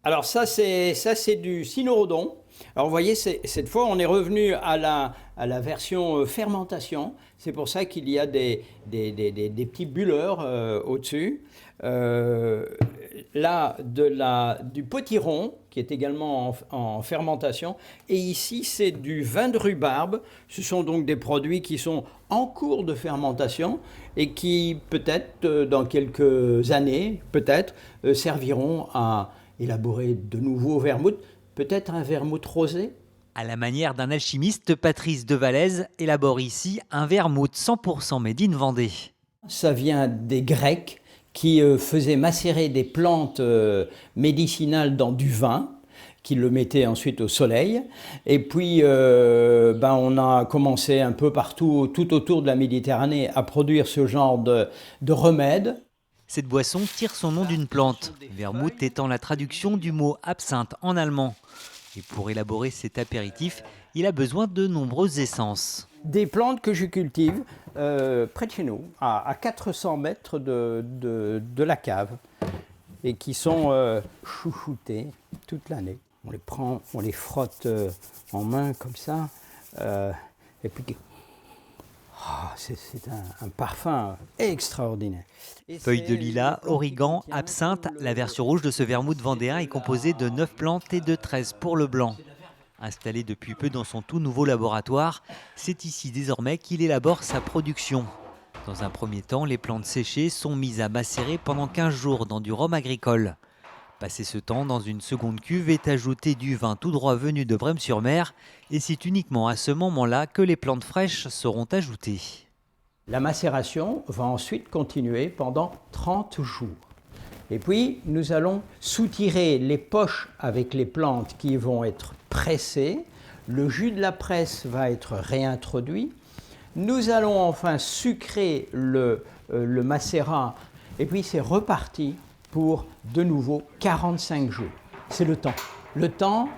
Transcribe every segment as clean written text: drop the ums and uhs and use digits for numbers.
Alors ça c'est du cynorhodon. Alors vous voyez, cette fois on est revenu à la version fermentation. C'est pour ça qu'il y a des petits bulleurs au-dessus. Là, du potiron, qui est également en fermentation. Et ici, c'est du vin de rhubarbe. Ce sont donc des produits qui sont en cours de fermentation et qui, peut-être, dans quelques années, peut-être, serviront à élaborer de nouveaux vermouths, peut-être un vermouth rosé. À la manière d'un alchimiste, Patrice Devalaise élabore ici un vermouth 100% made in Vendée. Ça vient des Grecs qui faisaient macérer des plantes médicinales dans du vin, qui le mettaient ensuite au soleil. Et puis, on a commencé un peu partout, tout autour de la Méditerranée, à produire ce genre de remèdes. Cette boisson tire son nom d'une plante, vermouth étant la traduction du mot absinthe en allemand. Et pour élaborer cet apéritif, il a besoin de nombreuses essences. Des plantes que je cultive près de chez nous, à 400 mètres de la cave, et qui sont chouchoutées toute l'année. On les prend, on les frotte en main comme ça, et puis c'est un parfum extraordinaire. Feuilles de lilas, origan, absinthe, la version rouge de ce vermouth vendéen est composée de 9 plantes et de 13 pour le blanc. Installé depuis peu dans son tout nouveau laboratoire, c'est ici désormais qu'il élabore sa production. Dans un premier temps, les plantes séchées sont mises à macérer pendant 15 jours dans du rhum agricole. Passé ce temps, dans une seconde cuve est ajouté du vin tout droit venu de Brême-sur-Mer et c'est uniquement à ce moment-là que les plantes fraîches seront ajoutées. La macération va ensuite continuer pendant 30 jours. Et puis, nous allons soutirer les poches avec les plantes qui vont être pressées. Le jus de la presse va être réintroduit. Nous allons enfin sucrer le macérat. Et puis, c'est reparti pour de nouveau 45 jours. C'est le temps. Le temps,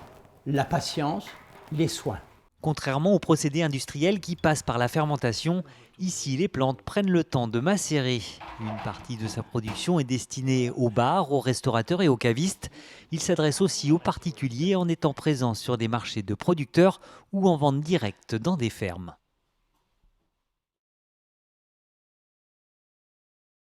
la patience, les soins. Contrairement aux procédés industriels qui passent par la fermentation, ici les plantes prennent le temps de macérer. Une partie de sa production est destinée aux bars, aux restaurateurs et aux cavistes. Il s'adresse aussi aux particuliers en étant présent sur des marchés de producteurs ou en vente directe dans des fermes.